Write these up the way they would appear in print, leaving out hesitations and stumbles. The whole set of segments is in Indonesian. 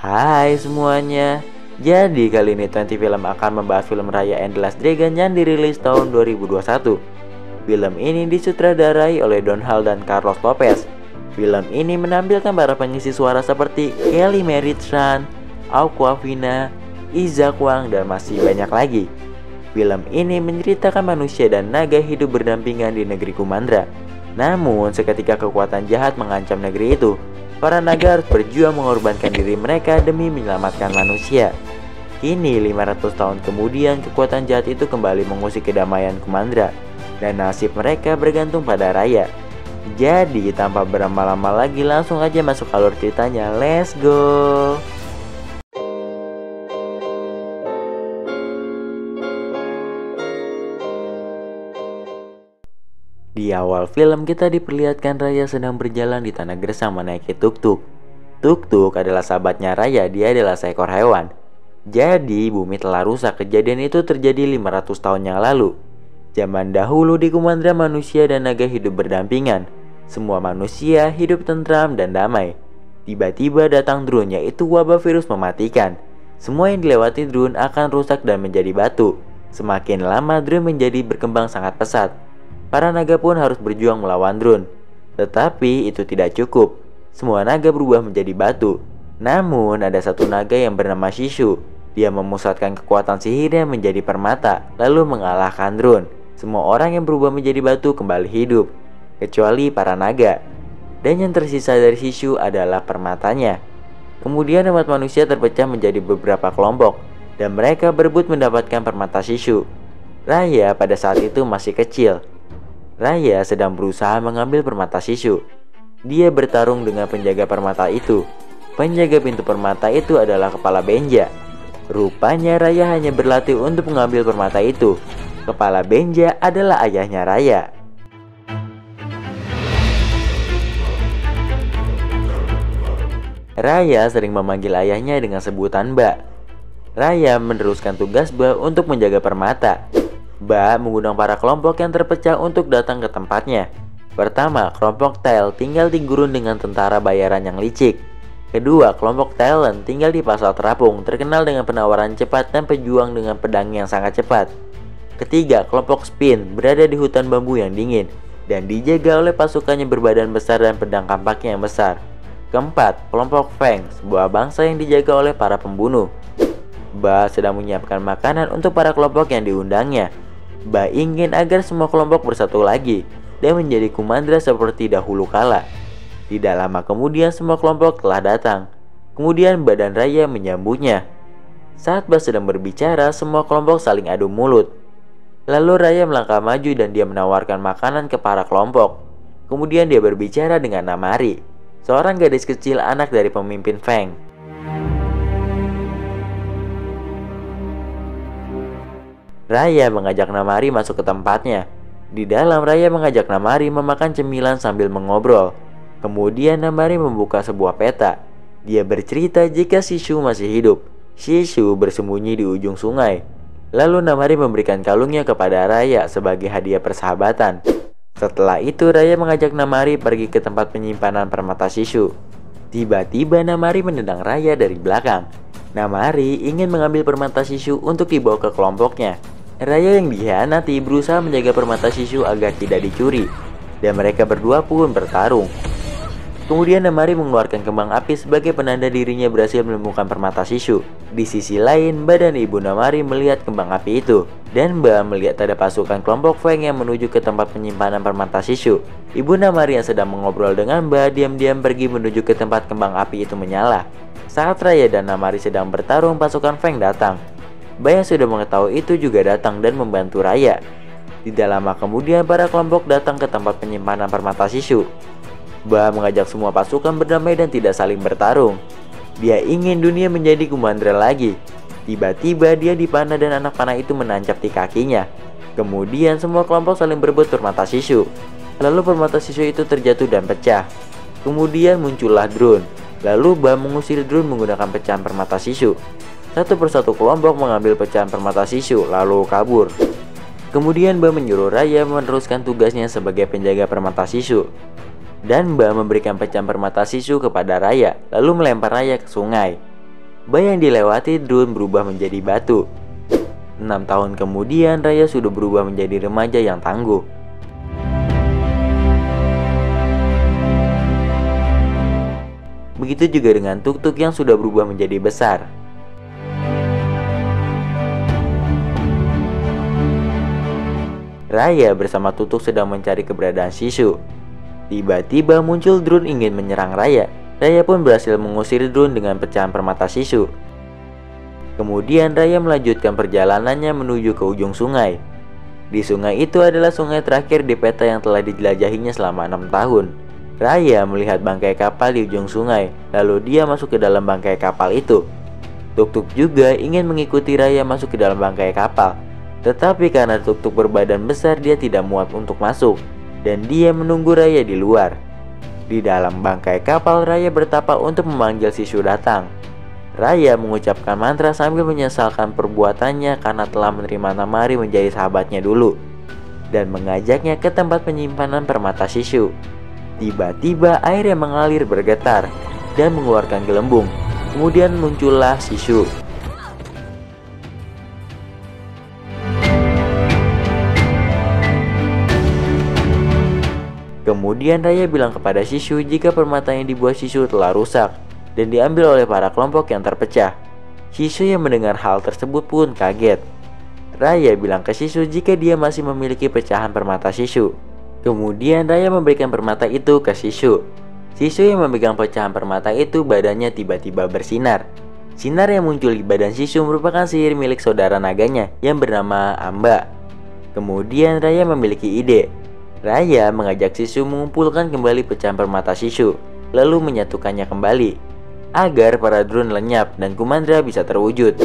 Hai semuanya. Jadi kali ini 20 Film akan membahas film Raya and the Last Dragon yang dirilis tahun 2021. Film ini disutradarai oleh Don Hall dan Carlos Lopez. Film ini menampilkan para pengisi suara seperti Kelly Marie Tran, Awkwafina, Isaac Wang, dan masih banyak lagi. Film ini menceritakan manusia dan naga hidup berdampingan di negeri Kumandra. Namun seketika kekuatan jahat mengancam negeri itu, para naga harus berjuang mengorbankan diri mereka demi menyelamatkan manusia. Kini 500 tahun kemudian kekuatan jahat itu kembali mengusik kedamaian Kumandra, dan nasib mereka bergantung pada Raya. Jadi tanpa berlama-lama lagi langsung aja masuk alur ceritanya, let's go. Di awal film kita diperlihatkan Raya sedang berjalan di tanah gersang menaiki tuk-tuk. Tuk-tuk adalah sahabatnya Raya, dia adalah seekor hewan. Jadi bumi telah rusak, kejadian itu terjadi 500 tahun yang lalu. Zaman dahulu di Kumandra manusia dan naga hidup berdampingan. Semua manusia hidup tentram dan damai. Tiba-tiba datang drone, yaitu wabah virus mematikan. Semua yang dilewati drone akan rusak dan menjadi batu. Semakin lama drone menjadi berkembang sangat pesat. Para naga pun harus berjuang melawan drone. Tetapi itu tidak cukup. Semua naga berubah menjadi batu. Namun ada satu naga yang bernama Shishu. Dia memusatkan kekuatan sihirnya menjadi permata, lalu mengalahkan drone. Semua orang yang berubah menjadi batu kembali hidup, kecuali para naga. Dan yang tersisa dari Shishu adalah permatanya. Kemudian umat manusia terpecah menjadi beberapa kelompok, dan mereka berebut mendapatkan permata Shishu. Raya pada saat itu masih kecil. Raya sedang berusaha mengambil permata Shishu. Dia bertarung dengan penjaga permata itu. Penjaga pintu permata itu adalah Kepala Benja. Rupanya Raya hanya berlatih untuk mengambil permata itu. Kepala Benja adalah ayahnya Raya. Raya sering memanggil ayahnya dengan sebutan Mbak. Raya meneruskan tugas Mbak untuk menjaga permata. Mbak mengundang para kelompok yang terpecah untuk datang ke tempatnya. Pertama, kelompok Tail tinggal di gurun dengan tentara bayaran yang licik. Kedua, kelompok Talon tinggal di pasar terapung, terkenal dengan penawaran cepat dan pejuang dengan pedang yang sangat cepat. Ketiga, kelompok Spin berada di hutan bambu yang dingin dan dijaga oleh pasukannya berbadan besar dan pedang kampaknya yang besar. Keempat, kelompok Feng, sebuah bangsa yang dijaga oleh para pembunuh. Mbak sedang menyiapkan makanan untuk para kelompok yang diundangnya. Mbak ingin agar semua kelompok bersatu lagi dan menjadi Kumandra seperti dahulu kala. Tidak lama kemudian semua kelompok telah datang. Kemudian Mbak dan Raya menyambutnya. Saat Mbak sedang berbicara, semua kelompok saling adu mulut. Lalu Raya melangkah maju dan dia menawarkan makanan ke para kelompok. Kemudian dia berbicara dengan Namari, seorang gadis kecil anak dari pemimpin Feng. Raya mengajak Namari masuk ke tempatnya. Di dalam, Raya mengajak Namari memakan cemilan sambil mengobrol. Kemudian Namari membuka sebuah peta. Dia bercerita jika Shishu masih hidup. Shishu bersembunyi di ujung sungai. Lalu Namari memberikan kalungnya kepada Raya sebagai hadiah persahabatan. Setelah itu Raya mengajak Namari pergi ke tempat penyimpanan permata Shishu. Tiba-tiba Namari menendang Raya dari belakang. Namari ingin mengambil permata Shishu untuk dibawa ke kelompoknya. Raya yang dikhianati berusaha menjaga permata Shishu agar tidak dicuri, dan mereka berdua pun bertarung. Kemudian Namari mengeluarkan kembang api sebagai penanda dirinya berhasil menemukan permata Shishu. Di sisi lain, Mbak dan Ibu Namari melihat kembang api itu, dan Mbak melihat ada pasukan kelompok Feng yang menuju ke tempat penyimpanan permata Shishu. Ibu Namari yang sedang mengobrol dengan Mbak diam-diam pergi menuju ke tempat kembang api itu menyala. Saat Raya dan Namari sedang bertarung, pasukan Feng datang. Mbak yang sudah mengetahui itu juga datang dan membantu Raya. Tidak lama kemudian para kelompok datang ke tempat penyimpanan permata Shishu. Mbak mengajak semua pasukan berdamai dan tidak saling bertarung. Dia ingin dunia menjadi Kumandra lagi. Tiba-tiba dia dipanah dan anak panah itu menancap di kakinya. Kemudian semua kelompok saling berebut permata Shishu. Lalu permata Shishu itu terjatuh dan pecah. Kemudian muncullah drone. Lalu Mbak mengusir drone menggunakan pecahan permata Shishu. Satu persatu kelompok mengambil pecahan permata Shishu lalu kabur. Kemudian Mbak menyuruh Raya meneruskan tugasnya sebagai penjaga permata Shishu. Dan Mbak memberikan pecahan permata Shishu kepada Raya, lalu melempar Raya ke sungai. Bay yang dilewati drone berubah menjadi batu. 6 tahun kemudian, Raya sudah berubah menjadi remaja yang tangguh. Begitu juga dengan Tuk-Tuk yang sudah berubah menjadi besar. Raya bersama Tuk-Tuk sedang mencari keberadaan Shishu. Tiba-tiba muncul drone ingin menyerang Raya. Raya pun berhasil mengusir drone dengan pecahan permata Shishu. Kemudian Raya melanjutkan perjalanannya menuju ke ujung sungai. Di sungai itu adalah sungai terakhir di peta yang telah dijelajahinya selama 6 tahun. Raya melihat bangkai kapal di ujung sungai, lalu dia masuk ke dalam bangkai kapal itu. Tuk-Tuk juga ingin mengikuti Raya masuk ke dalam bangkai kapal. Tetapi karena Tuk-Tuk berbadan besar, dia tidak muat untuk masuk, dan dia menunggu Raya di luar. Di dalam bangkai kapal, Raya bertapa untuk memanggil Shishu datang. Raya mengucapkan mantra sambil menyesalkan perbuatannya karena telah menerima Namari menjadi sahabatnya dulu, dan mengajaknya ke tempat penyimpanan permata Shishu. Tiba-tiba air yang mengalir bergetar dan mengeluarkan gelembung. Kemudian muncullah Shishu. Kemudian Raya bilang kepada Shishu jika permata yang dibuat Shishu telah rusak dan diambil oleh para kelompok yang terpecah. Shishu yang mendengar hal tersebut pun kaget. Raya bilang ke Shishu jika dia masih memiliki pecahan permata Shishu. Kemudian Raya memberikan permata itu ke Shishu. Shishu yang memegang pecahan permata itu badannya tiba-tiba bersinar. Sinar yang muncul di badan Shishu merupakan sihir milik saudara naganya yang bernama Amba. Kemudian Raya memiliki ide. Raya mengajak Shishu mengumpulkan kembali pecahan permata Shishu, lalu menyatukannya kembali agar para drone lenyap dan Kumandra bisa terwujud.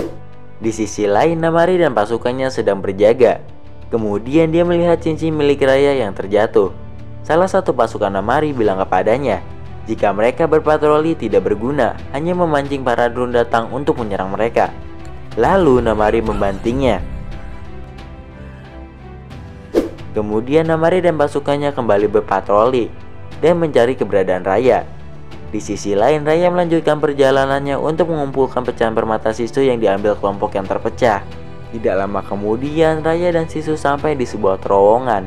Di sisi lain, Namari dan pasukannya sedang berjaga. Kemudian dia melihat cincin milik Raya yang terjatuh. Salah satu pasukan Namari bilang kepadanya jika mereka berpatroli tidak berguna, hanya memancing para drone datang untuk menyerang mereka. Lalu Namari membantingnya. Kemudian Namari dan pasukannya kembali berpatroli dan mencari keberadaan Raya. Di sisi lain, Raya melanjutkan perjalanannya untuk mengumpulkan pecahan permata Shishu yang diambil kelompok yang terpecah. Tidak lama kemudian, Raya dan Shishu sampai di sebuah terowongan.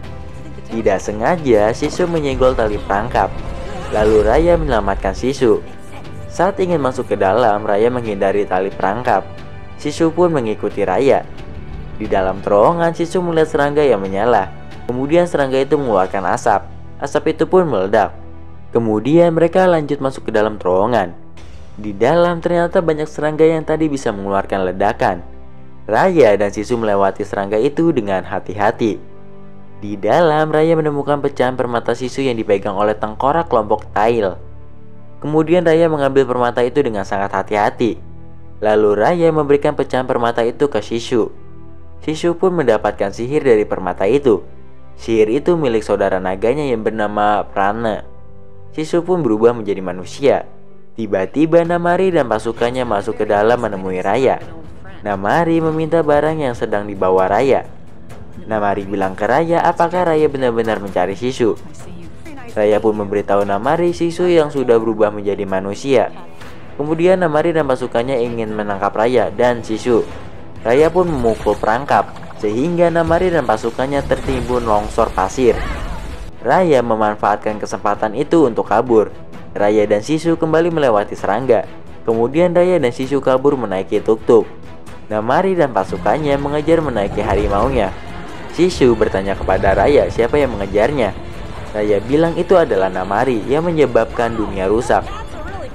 Tidak sengaja, Shishu menyenggol tali perangkap. Lalu Raya menyelamatkan Shishu. Saat ingin masuk ke dalam, Raya menghindari tali perangkap. Shishu pun mengikuti Raya. Di dalam terowongan, Shishu melihat serangga yang menyala. Kemudian serangga itu mengeluarkan asap. Asap itu pun meledak. Kemudian mereka lanjut masuk ke dalam terowongan. Di dalam ternyata banyak serangga yang tadi bisa mengeluarkan ledakan. Raya dan Shishu melewati serangga itu dengan hati-hati. Di dalam, Raya menemukan pecahan permata Shishu yang dipegang oleh tengkorak kelompok Tail. Kemudian Raya mengambil permata itu dengan sangat hati-hati. Lalu Raya memberikan pecahan permata itu ke Shishu. Shishu pun mendapatkan sihir dari permata itu. Sihir itu milik saudara naganya yang bernama Prana. Shishu pun berubah menjadi manusia. Tiba-tiba Namari dan pasukannya masuk ke dalam menemui Raya. Namari meminta barang yang sedang dibawa Raya. Namari bilang ke Raya apakah Raya benar-benar mencari Shishu. Raya pun memberitahu Namari Shishu yang sudah berubah menjadi manusia. Kemudian Namari dan pasukannya ingin menangkap Raya dan Shishu. Raya pun memukul perangkap sehingga Namari dan pasukannya tertimbun longsor pasir. Raya memanfaatkan kesempatan itu untuk kabur. Raya dan Shishu kembali melewati serangga. Kemudian Raya dan Shishu kabur menaiki tuk-tuk. Namari dan pasukannya mengejar menaiki harimaunya. Shishu bertanya kepada Raya siapa yang mengejarnya. Raya bilang itu adalah Namari yang menyebabkan dunia rusak.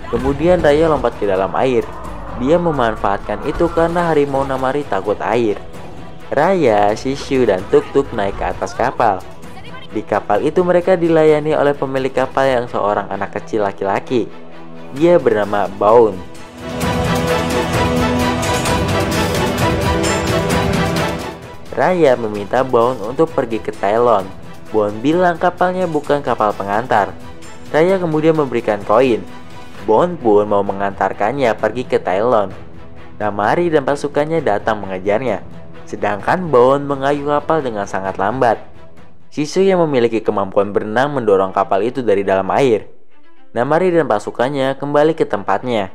Kemudian Raya lompat ke dalam air. Dia memanfaatkan itu karena harimau Namari takut air. Raya, Shishu, dan tuk-tuk naik ke atas kapal. Di kapal itu mereka dilayani oleh pemilik kapal yang seorang anak kecil laki-laki. Dia bernama Baun. Raya meminta Baun untuk pergi ke Tailon. Baun bilang kapalnya bukan kapal pengantar. Raya kemudian memberikan koin. Baun pun mau mengantarkannya pergi ke Tailon. Namari dan pasukannya datang mengejarnya. Sedangkan Baun mengayuh kapal dengan sangat lambat. Shishu yang memiliki kemampuan berenang mendorong kapal itu dari dalam air. Namari dan pasukannya kembali ke tempatnya.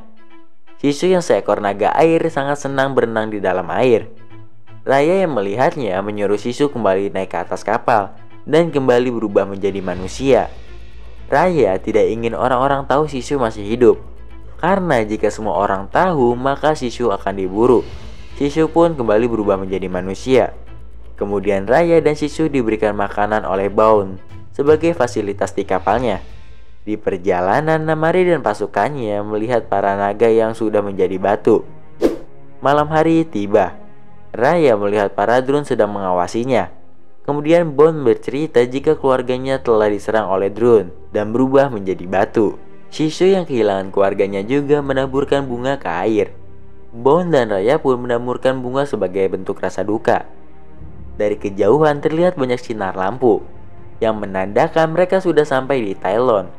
Shishu yang seekor naga air sangat senang berenang di dalam air. Raya yang melihatnya menyuruh Shishu kembali naik ke atas kapal dan kembali berubah menjadi manusia. Raya tidak ingin orang-orang tahu Shishu masih hidup, karena jika semua orang tahu maka Shishu akan diburu. Shishu pun kembali berubah menjadi manusia. Kemudian Raya dan Shishu diberikan makanan oleh Baun sebagai fasilitas di kapalnya. Di perjalanan, Namari dan pasukannya melihat para naga yang sudah menjadi batu. Malam hari tiba. Raya melihat para drone sedang mengawasinya. Kemudian Bond bercerita jika keluarganya telah diserang oleh drone dan berubah menjadi batu. Shishu yang kehilangan keluarganya juga menaburkan bunga ke air. Bond dan Raya pun menaburkan bunga sebagai bentuk rasa duka. Dari kejauhan terlihat banyak sinar lampu yang menandakan mereka sudah sampai di Tylon.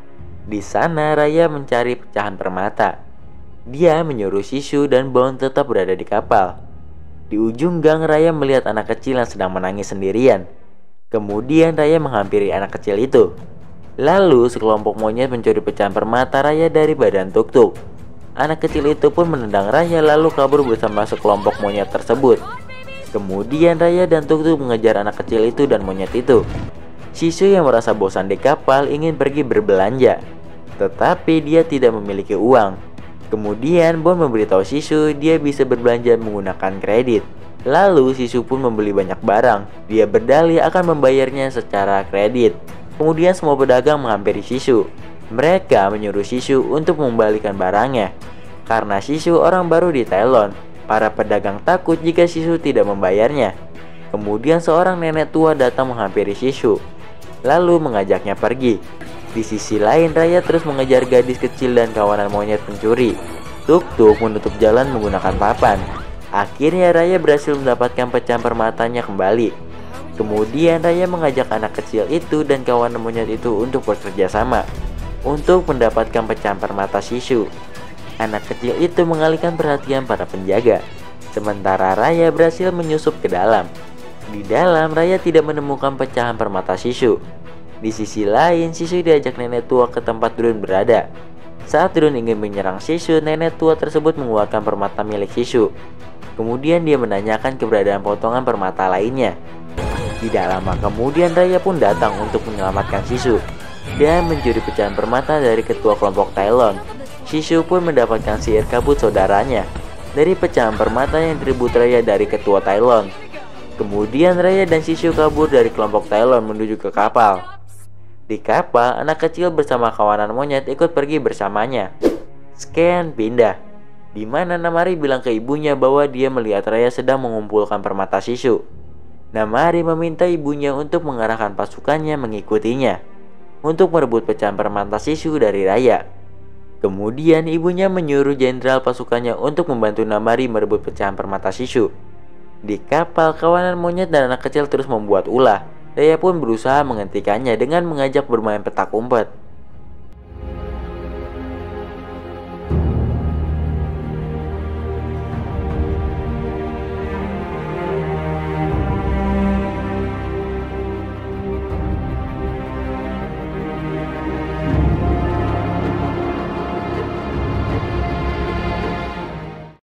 Di sana Raya mencari pecahan permata. Dia menyuruh Shishu dan Bond tetap berada di kapal. Di ujung gang, Raya melihat anak kecil yang sedang menangis sendirian. Kemudian Raya menghampiri anak kecil itu. Lalu sekelompok monyet mencuri pecahan permata Raya dari badan tuk-tuk. Anak kecil itu pun menendang Raya lalu kabur bersama sekelompok monyet tersebut. Kemudian Raya dan tuk-tuk mengejar anak kecil itu dan monyet itu. Shishu yang merasa bosan di kapal ingin pergi berbelanja, tetapi dia tidak memiliki uang. Kemudian Bond memberitahu Shishu dia bisa berbelanja menggunakan kredit. Lalu Shishu pun membeli banyak barang. Dia berdalih akan membayarnya secara kredit. Kemudian semua pedagang menghampiri Shishu. Mereka menyuruh Shishu untuk mengembalikan barangnya. Karena Shishu orang baru di Tylon, para pedagang takut jika Shishu tidak membayarnya. Kemudian seorang nenek tua datang menghampiri Shishu, lalu mengajaknya pergi. Di sisi lain, Raya terus mengejar gadis kecil dan kawanan monyet pencuri. Tuk-tuk menutup jalan menggunakan papan. Akhirnya Raya berhasil mendapatkan pecahan permatanya kembali. Kemudian Raya mengajak anak kecil itu dan kawanan monyet itu untuk bekerja sama untuk mendapatkan pecahan permata Shishu. Anak kecil itu mengalihkan perhatian para penjaga, sementara Raya berhasil menyusup ke dalam. Di dalam, Raya tidak menemukan pecahan permata Shishu. Di sisi lain, Shishu diajak nenek tua ke tempat drone berada. Saat drone ingin menyerang Shishu, nenek tua tersebut mengeluarkan permata milik Shishu. Kemudian dia menanyakan keberadaan potongan permata lainnya. Tidak lama kemudian Raya pun datang untuk menyelamatkan Shishu. Dia mencuri pecahan permata dari ketua kelompok Tylon. Shishu pun mendapatkan sihir kabut saudaranya dari pecahan permata yang direbut Raya dari ketua Tylon. Kemudian Raya dan Shishu kabur dari kelompok Tylon menuju ke kapal. Di kapal, anak kecil bersama kawanan monyet ikut pergi bersamanya. Scan pindah, di mana Namari bilang ke ibunya bahwa dia melihat Raya sedang mengumpulkan permata Shishu. Namari meminta ibunya untuk mengarahkan pasukannya mengikutinya untuk merebut pecahan permata Shishu dari Raya. Kemudian ibunya menyuruh jenderal pasukannya untuk membantu Namari merebut pecahan permata Shishu. Di kapal, kawanan monyet dan anak kecil terus membuat ulah. Raya pun berusaha menghentikannya dengan mengajak bermain petak umpet.